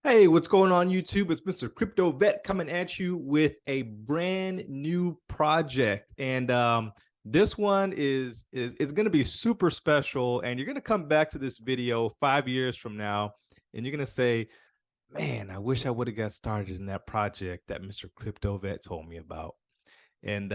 Hey, what's going on YouTube? It's Mr. Crypto Vet coming at you with a brand new project. And this one is going to be super special. And you're going to come back to this video 5 years from now, and you're going to say, man, I wish I would have got started in that project that Mr. Crypto Vet told me about. And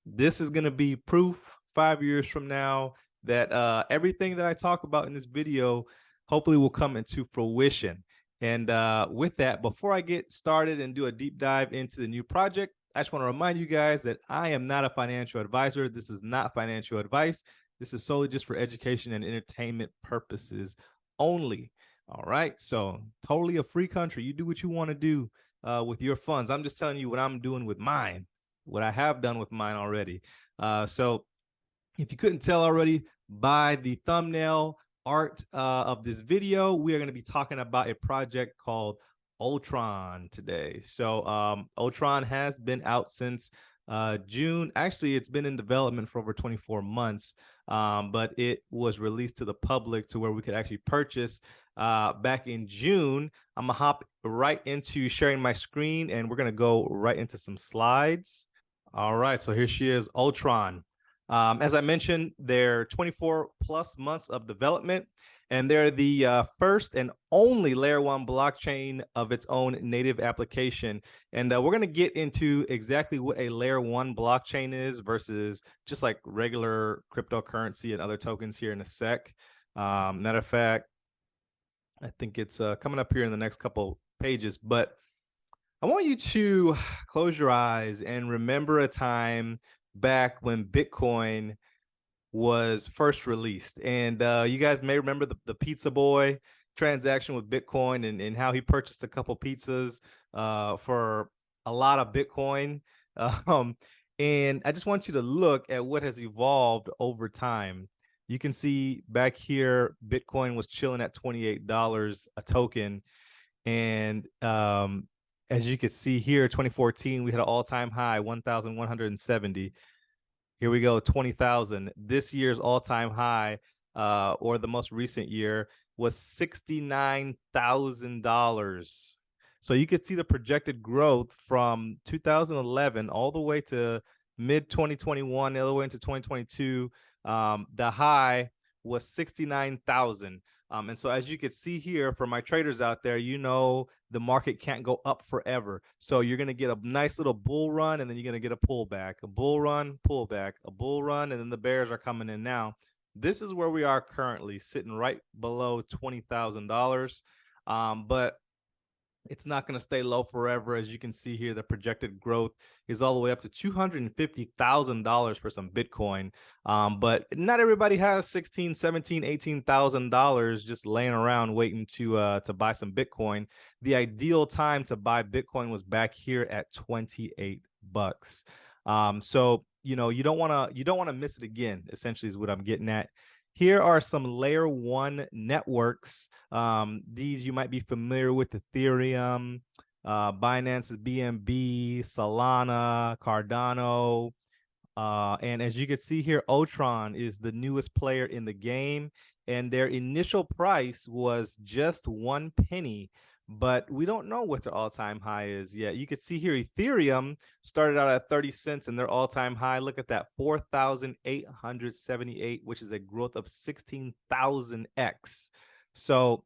this is going to be proof 5 years from now that everything that I talk about in this video hopefully will come into fruition. And with that, before I get started and do a deep dive into the new project, I just want to remind you guys that I am not a financial advisor. This is not financial advice. This is solely just for education and entertainment purposes only. All right. So totally a free country. You do what you want to do with your funds. I'm just telling you what I'm doing with mine, what I have done with mine already. So if you couldn't tell already by the thumbnail art of this video, we are going to be talking about a project called Ultron today. So Ultron has been out since June. Actually, it's been in development for over 24 months, but it was released to the public to where we could actually purchase back in June. I'm going to hop right into sharing my screen, and we're going to go right into some slides. All right, so here she is, Ultron. As I mentioned, they're 24 plus months of development, and they're the first and only layer one blockchain of its own native application. And we're going to get into exactly what a layer one blockchain is versus just like regular cryptocurrency and other tokens here in a sec. Matter of fact, I think it's coming up here in the next couple pages, but I want you to close your eyes and remember a time back when Bitcoin was first released. And you guys may remember the Pizza Boy transaction with Bitcoin and how he purchased a couple pizzas for a lot of Bitcoin. And I just want you to look at what has evolved over time. You can see back here, Bitcoin was chilling at $28 a token. And as you can see here, 2014, we had an all-time high, 1,170. Here we go, 20,000. This year's all-time high, or the most recent year, was $69,000. So you could see the projected growth from 2011 all the way to mid-2021, all the way into 2022. The high was 69,000. And so as you can see here, for my traders out there, you know the market can't go up forever. So you're going to get a nice little bull run, and then you're going to get a pullback, a bull run, pullback, a bull run, and then the bears are coming in now. This is where we are currently, sitting right below $20,000. But it's not going to stay low forever. As you can see here, the projected growth is all the way up to $250,000 for some Bitcoin. But not everybody has $16,000, $17,000, $18,000 just laying around waiting to buy some Bitcoin. The ideal time to buy Bitcoin was back here at 28 bucks. So you don't want to miss it again, essentially, is what I'm getting at. Here are some layer one networks. These you might be familiar with: Ethereum, Binance's BNB, Solana, Cardano. And as you can see here, Ultron is the newest player in the game, and their initial price was just 1 penny. But we don't know what their all-time high is yet. You can see here Ethereum started out at 30 cents and their all-time high. Look at that, 4,878, which is a growth of 16,000x. So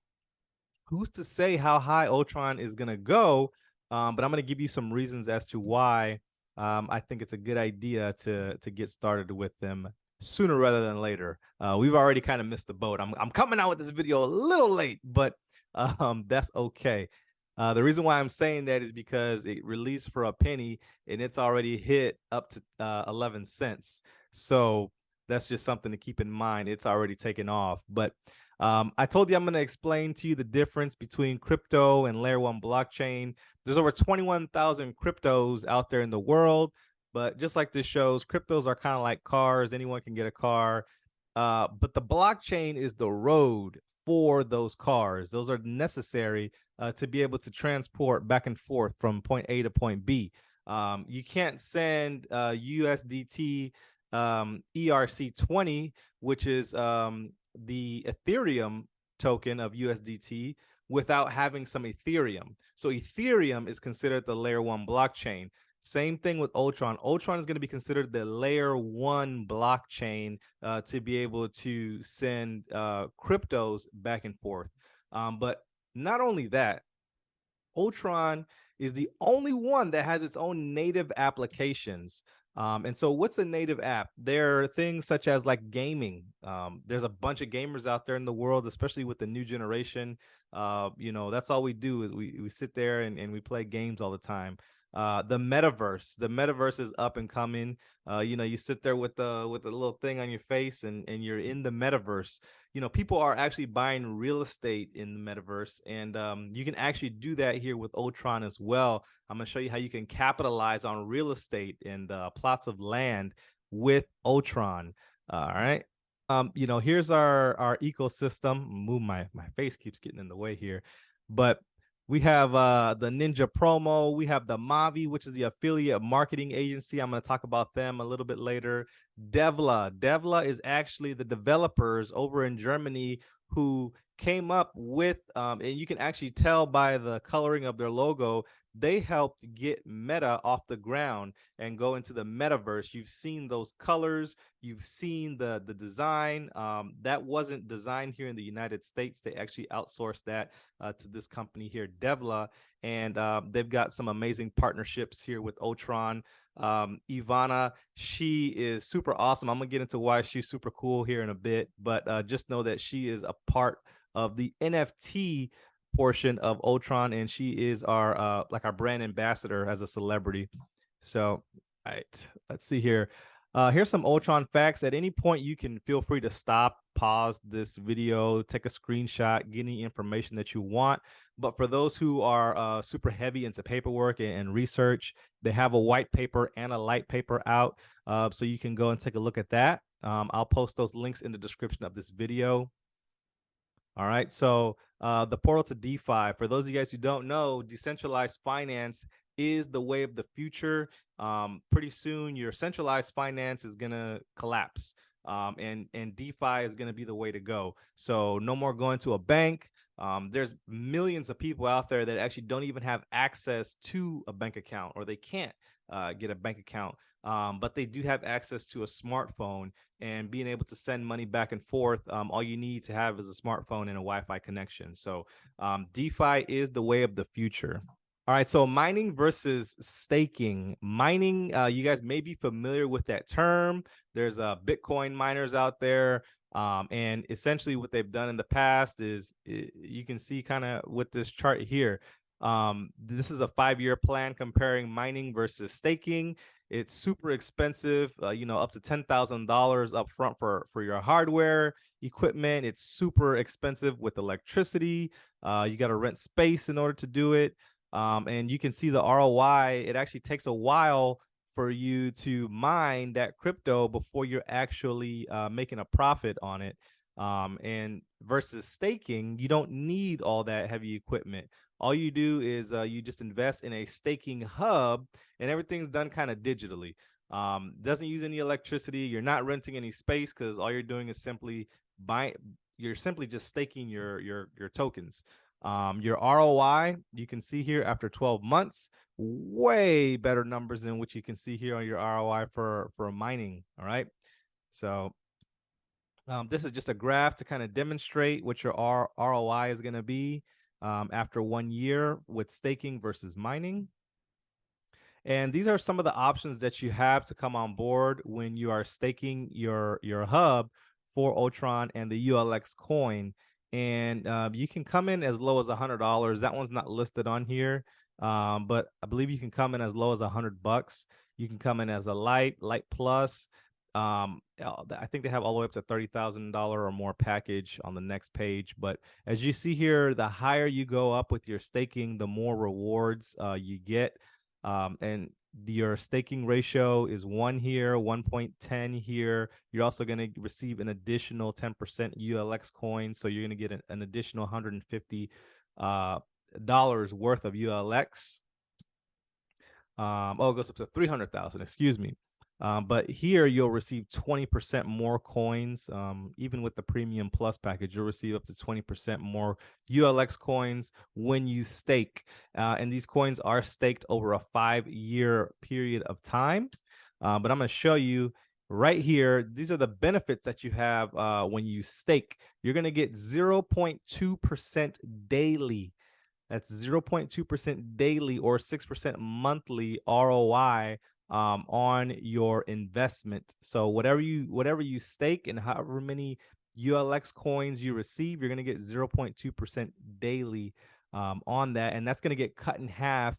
who's to say how high Ultron is going to go? But I'm going to give you some reasons as to why I think it's a good idea to get started with them sooner rather than later. We've already kind of missed the boat. I'm coming out with this video a little late, but that's okay. The reason why I'm saying that is because it released for a penny and it's already hit up to 11 cents. So that's just something to keep in mind. It's already taken off. But I told you I'm going to explain to you the difference between crypto and layer one blockchain. There's over 21,000 cryptos out there in the world. But just like this shows, cryptos are kind of like cars. Anyone can get a car. But the blockchain is the road for those cars. Those are necessary to be able to transport back and forth from point A to point B. You can't send USDT ERC20, which is the Ethereum token of USDT, without having some Ethereum. So Ethereum is considered the layer 1 blockchain. Same thing with Ultron. Ultron is going to be considered the layer 1 blockchain to be able to send cryptos back and forth. But not only that, Ultron is the only one that has its own native applications. And so what's a native app? There are things such as like gaming. There's a bunch of gamers out there in the world, especially with the new generation. That's all we do is we sit there and we play games all the time. The metaverse is up and coming. You sit there with the little thing on your face and you're in the metaverse. People are actually buying real estate in the metaverse, and you can actually do that here with Ultron as well. I'm going to show you how you can capitalize on real estate and plots of land with Ultron. All right. Here's our ecosystem. Move my face keeps getting in the way here, but we have the Ninja Promo. We have the Mavi, which is the affiliate marketing agency. I'm going to talk about them a little bit later. Devla is actually the developers over in Germany who came up with, and you can actually tell by the coloring of their logo, they helped get Meta off the ground and go into the metaverse. You've seen those colors, you've seen the design. That wasn't designed here in the United States. They actually outsourced that to this company here, Devla, and they've got some amazing partnerships here with Ultron. Ivana, she is super awesome. I'm gonna get into why she's super cool here in a bit, but just know that she is a part of the NFT portion of Ultron, and she is our like our brand ambassador as a celebrity. So, all right, let's see here. Here's some Ultron facts. At any point, you can feel free to stop, pause this video, take a screenshot, get any information that you want. But for those who are super heavy into paperwork and research, they have a white paper and a light paper out, so you can go and take a look at that. I'll post those links in the description of this video. All right, so the portal to DeFi. For those of you guys who don't know, decentralized finance is the way of the future. Pretty soon, your centralized finance is gonna collapse, and DeFi is gonna be the way to go. So no more going to a bank. There's millions of people out there that actually don't even have access to a bank account, or they can't get a bank account, but they do have access to a smartphone and being able to send money back and forth. All you need to have is a smartphone and a Wi-Fi connection. So DeFi is the way of the future. All right, so mining versus staking. Mining, you guys may be familiar with that term. There's Bitcoin miners out there. And essentially what they've done in the past is you can see kind of with this chart here. This is a 5-year plan comparing mining versus staking. It's super expensive, up to $10,000 up front for your hardware equipment. It's super expensive with electricity. You got to rent space in order to do it. And you can see the ROI. It actually takes a while for you to mine that crypto before you're actually making a profit on it. And versus staking, you don't need all that heavy equipment. All you do is you just invest in a staking hub, and everything's done kind of digitally. Doesn't use any electricity. You're not renting any space because all you're doing is simply you're simply just staking your tokens. Your ROI, you can see here after 12 months, way better numbers than what you can see here on your ROI for mining. All right. So this is just a graph to kind of demonstrate what your ROI is going to be after 1 year with staking versus mining. And these are some of the options that you have to come on board when you are staking your hub for Ultron and the ULX coin. And you can come in as low as $100. That one's not listed on here, but I believe you can come in as low as $100. You can come in as a light plus. I think they have all the way up to $30,000 or more package on the next page. But as you see here, the higher you go up with your staking, the more rewards you get. And your staking ratio is 1 here, 1.10 here. You're also going to receive an additional 10% ULX coin. So you're going to get an additional $150 worth of ULX. It goes up to 300,000, excuse me. But here you'll receive 20% more coins. Even with the Premium Plus package, you'll receive up to 20% more ULX coins when you stake. And these coins are staked over a 5-year period of time. But I'm going to show you right here. These are the benefits that you have when you stake. You're going to get 0.2% daily. That's 0.2% daily or 6% monthly ROI on your investment. So whatever you stake and however many ULX coins you receive, you're going to get 0.2% daily on that, and that's going to get cut in half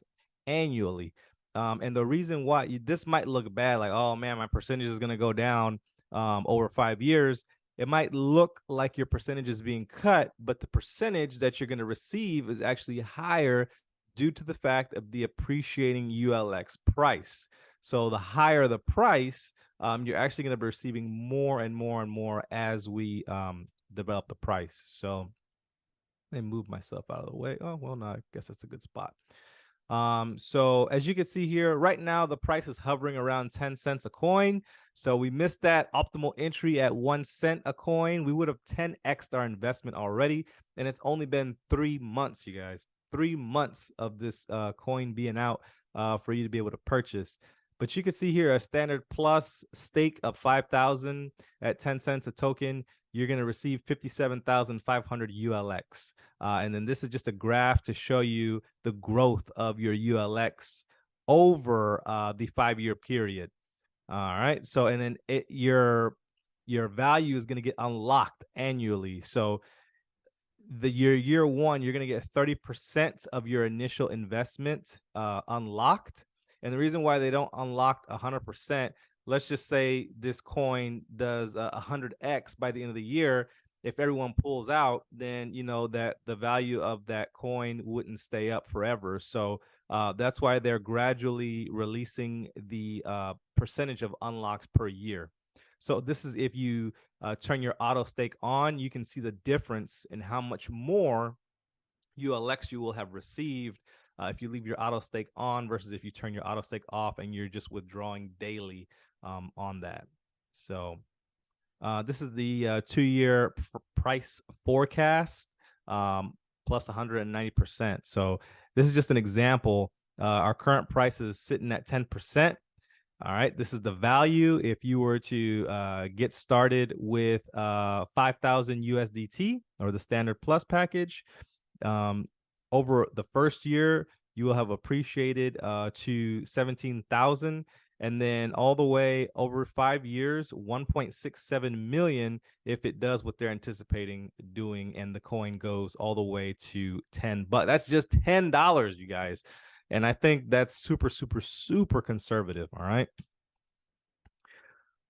annually. And the reason why this might look bad, like, oh man, my percentage is going to go down over 5 years. It might look like your percentage is being cut, but the percentage that you're going to receive is actually higher due to the fact of the appreciating ULX price. So the higher the price, you're actually going to be receiving more and more and more as we develop the price. So I move myself out of the way. Oh, well, no, I guess that's a good spot. So as you can see here, right now the price is hovering around 10 cents a coin. So we missed that optimal entry at 1 cent a coin. We would have 10x'd our investment already, and it's only been 3 months, you guys. 3 months of this coin being out for you to be able to purchase. But you can see here a standard plus stake of 5,000 at 10 cents a token. You're going to receive 57,500 ULX. And then this is just a graph to show you the growth of your ULX over the 5-year period. All right. So, and then your value is going to get unlocked annually. So year one, you're going to get 30% of your initial investment unlocked. And the reason why they don't unlock 100%, let's just say this coin does 100x by the end of the year. If everyone pulls out, then you know that the value of that coin wouldn't stay up forever. So that's why they're gradually releasing the percentage of unlocks per year. So this is if you turn your auto stake on, you can see the difference in how much more ULX you will have received if you leave your auto stake on versus if you turn your auto stake off and you're just withdrawing daily on that. So this is the 2-year price forecast plus 190%. So this is just an example. Our current price is sitting at 10%. All right, this is the value if you were to get started with 5,000 USDT or the standard plus package. Over the first year, you will have appreciated to 17,000, and then all the way over 5 years, 1.67 million if it does what they're anticipating doing, and the coin goes all the way to 10. But that's just $10, you guys. And I think that's super, super, super conservative. All right.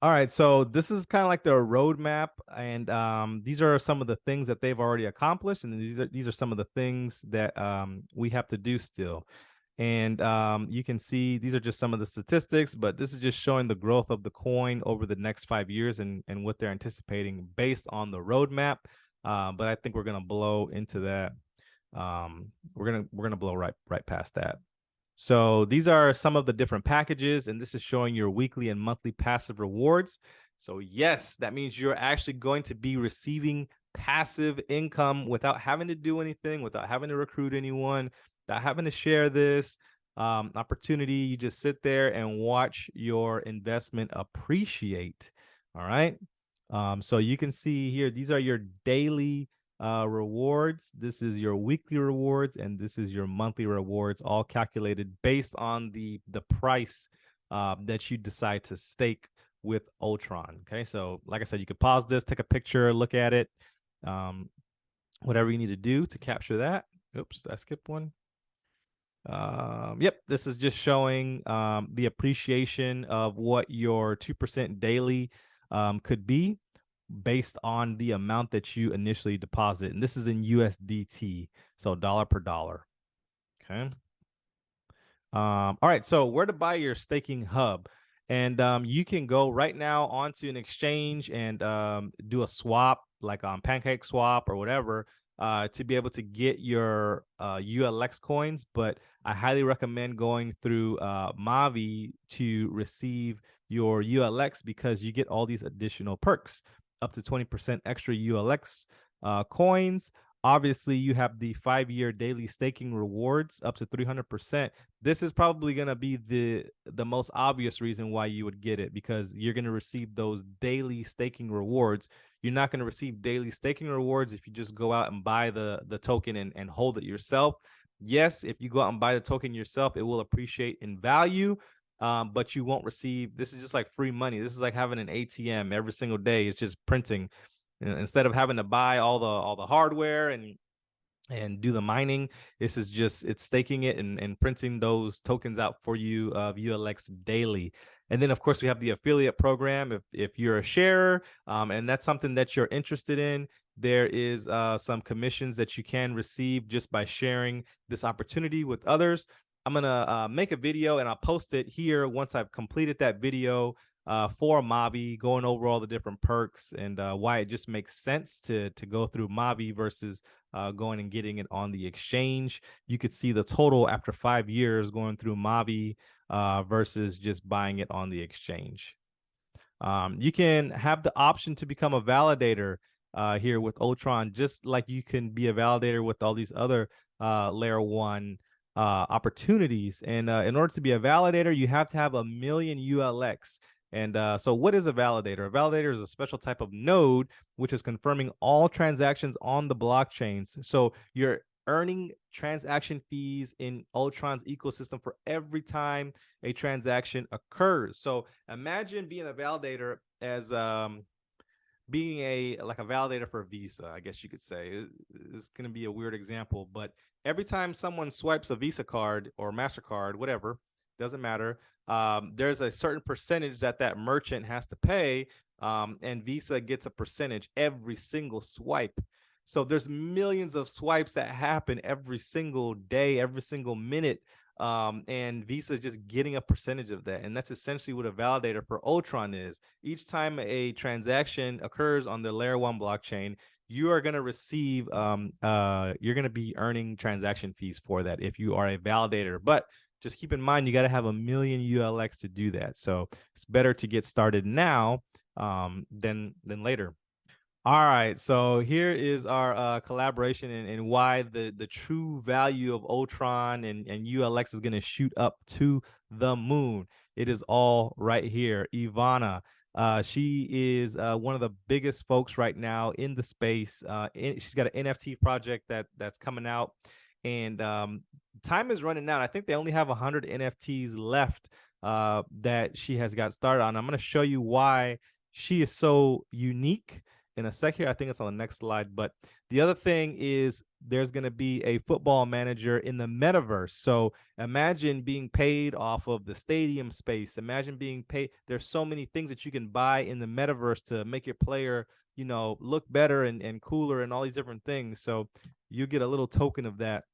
All right. So this is kind of like their roadmap. And these are some of the things that they've already accomplished. And these are some of the things that we have to do still. And you can see these are just some of the statistics, but this is just showing the growth of the coin over the next 5 years and what they're anticipating based on the roadmap. But I think we're going to blow into that. We're gonna blow right past that. So these are some of the different packages, and this is showing your weekly and monthly passive rewards. So yes, that means you're actually going to be receiving passive income without having to do anything, without having to recruit anyone, without having to share this opportunity. You just sit there and watch your investment appreciate. All right. So you can see here, these are your daily rewards. This is your weekly rewards, and this is your monthly rewards, all calculated based on the price that you decide to stake with Ultron. Okay, so like I said, you can pause this, take a picture, look at it, whatever you need to do to capture that. Oops, I skipped one. Yep, this is just showing the appreciation of what your 2% daily could be based on the amount that you initially deposit. And this is in USDT, so dollar per dollar. Okay. All right, so where to buy your staking hub. And you can go right now onto an exchange and do a swap, like on Pancake Swap or whatever. to be able to get your ULX coins, but I highly recommend going through Mavi to receive your ULX because you get all these additional perks, up to 20% extra ULX coins. Obviously, you have the 5-year daily staking rewards up to 300%. This is probably going to be the most obvious reason why you would get it, because you're going to receive those daily staking rewards. You're not going to receive daily staking rewards if you just go out and buy the token and hold it yourself. Yes, if you go out and buy the token yourself, it will appreciate in value, but you won't receive. This is just like free money. This is like having an ATM every single day. It's just printing. Instead of having to buy all the hardware and do the mining, this is just, it's staking it and printing those tokens out for you of ULX daily. And then of course we have the affiliate program. If you're a sharer, and that's something that you're interested in, there is some commissions that you can receive just by sharing this opportunity with others. I'm gonna make a video and I'll post it here once I've completed that video for Mavi, going over all the different perks and why it just makes sense to go through Mavi versus going and getting it on the exchange. You could see the total after 5 years going through Mavi versus just buying it on the exchange. You can have the option to become a validator here with Ultron, just like you can be a validator with all these other layer 1 opportunities. And in order to be a validator, you have to have 1 million ULX. And so what is a validator? A validator is a special type of node which is confirming all transactions on the blockchains. So you're earning transaction fees in Ultron's ecosystem for every time a transaction occurs. So imagine being a validator as being a validator for Visa, I guess you could say. It's going to be a weird example, but every time someone swipes a Visa card or MasterCard, whatever, doesn't matter, there's a certain percentage that merchant has to pay, and Visa gets a percentage every single swipe. So there's millions of swipes that happen every single day, every single minute, and Visa is just getting a percentage of that. And that's essentially what a validator for Ultron is. Each time a transaction occurs on the layer 1 blockchain, you are going to receive, you're going to be earning transaction fees for that if you are a validator. But just keep in mind, you got to have 1 million ULX to do that. So it's better to get started now than later. All right, so here is our collaboration and why the true value of Ultron and ULX is going to shoot up to the moon. It is all right here. Ivana, she is one of the biggest folks right now in the space. She's got an NFT project that's coming out, and time is running out. I think they only have 100 NFTs left that she has got started on. I'm going to show you why she is so unique in a sec here. I think it's on the next slide. But the other thing is there's going to be a football manager in the metaverse. So imagine being paid off of the stadium space. Imagine being paid. There's so many things that you can buy in the metaverse to make your player, you know, look better and cooler and all these different things. So you get a little token of that.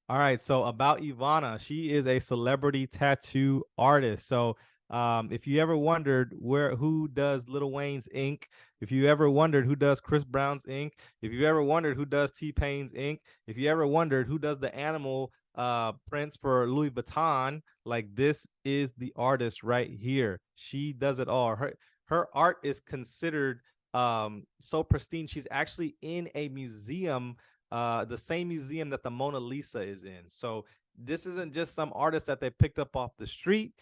All right, so about Ivana, she is a celebrity tattoo artist. So if you ever wondered who does Lil Wayne's ink, if you ever wondered who does Chris Brown's ink, if you ever wondered who does T-Pain's ink, if you ever wondered who does the animal prints for Louis Vuitton, like, this is the artist right here. She does it all. Her art is considered so pristine. She's actually in a museum, the same museum that the Mona Lisa is in. So this isn't just some artist that they picked up off the street.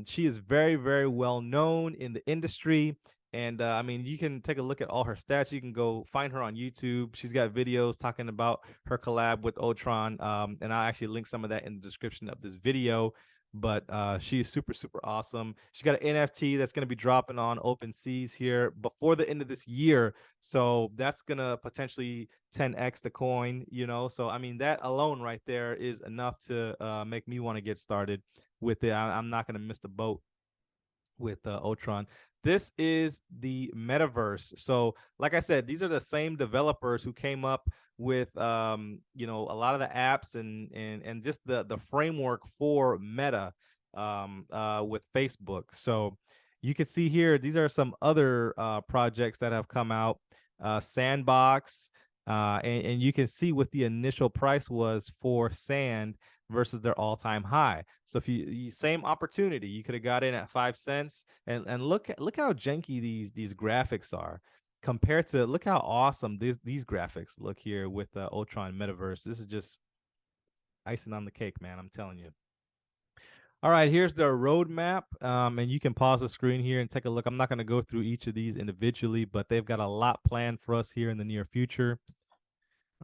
She is very, very well known in the industry. And I mean, you can take a look at all her stats. You can go find her on YouTube. She's got videos talking about her collab with Ultron. And I'll actually link some of that in the description of this video. But she is super, super awesome. She's got an NFT that's going to be dropping on OpenSeas here before the end of this year. So that's going to potentially 10x the coin, you know. So, I mean, that alone right there is enough to make me want to get started with it. I'm not going to miss the boat with Ultron. This is the metaverse. So, like I said, these are the same developers who came up with you know, a lot of the apps and just the framework for Meta with Facebook. So you can see here, these are some other projects that have come out. Sandbox, And you can see what the initial price was for sand versus their all-time high. So if you same opportunity, you could have got in at 5 cents, and look how janky these graphics are compared to, look how awesome these graphics look here with the Ultron metaverse. This is just icing on the cake, man. I'm telling you. All right, here's their roadmap, and you can pause the screen here and take a look. I'm not going to go through each of these individually, but they've got a lot planned for us here in the near future.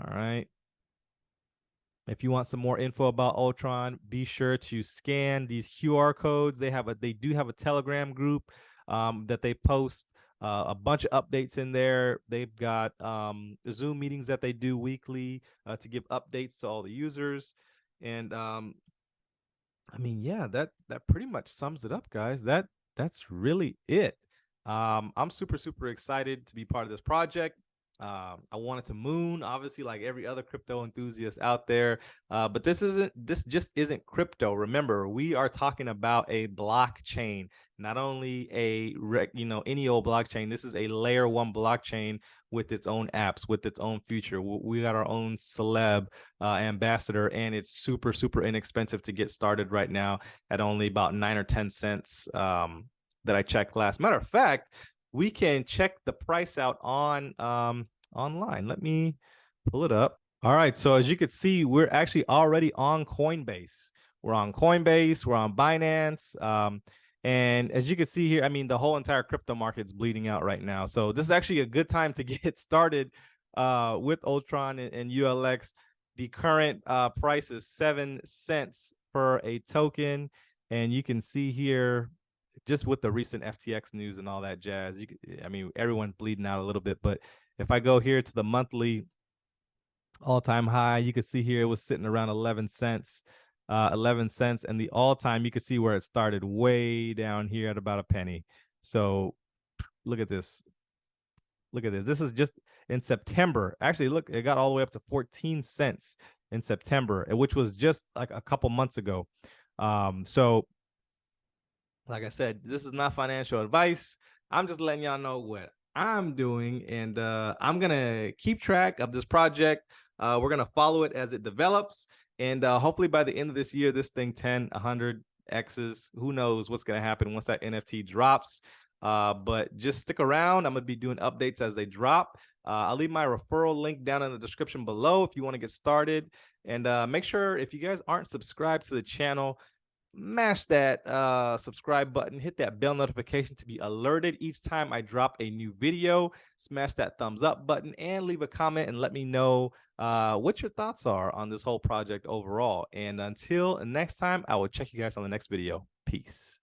All right. If you want some more info about Ultron, be sure to scan these QR codes. They do have a Telegram group that they post a bunch of updates in there. They've got Zoom meetings that they do weekly to give updates to all the users. And I mean, yeah, that pretty much sums it up, guys. That's really it. I'm super excited to be part of this project. I wanted to moon, obviously, like every other crypto enthusiast out there. But this just isn't crypto. Remember, we are talking about a blockchain, not only any old blockchain. This is a layer 1 blockchain with its own apps, with its own future. We got our own celeb ambassador, and it's super inexpensive to get started right now at only about 9 or 10 cents that I checked last. Matter of fact, we can check the price out on online. Let me pull it up. All right, so as you can see, we're actually already on Coinbase. We're on Coinbase, we're on Binance. And as you can see here, I mean, the whole entire crypto market's bleeding out right now. So this is actually a good time to get started with Ultron and ULX. The current price is 7 cents per a token. And you can see here, just with the recent FTX news and all that jazz, I mean, everyone's bleeding out a little bit. But if I go here to the monthly all-time high, you can see here it was sitting around 11 cents. 11 cents, and the all-time, you can see where it started way down here at about a penny. So look at this. Look at this. This is just in September. Actually, look, it got all the way up to 14 cents in September, which was just like a couple months ago. So like I said, this is not financial advice. I'm just letting y'all know what I'm doing, and I'm gonna keep track of this project. We're gonna follow it as it develops, and hopefully by the end of this year, this thing 10, 100 X's. Who knows what's gonna happen once that NFT drops? But just stick around. I'm gonna be doing updates as they drop. I'll leave my referral link down in the description below if you want to get started. And make sure, if you guys aren't subscribed to the channel, mash that subscribe button, hit that bell notification to be alerted each time I drop a new video. Smash that thumbs up button and leave a comment and let me know what your thoughts are on this whole project overall. And until next time, I will check you guys on the next video. Peace.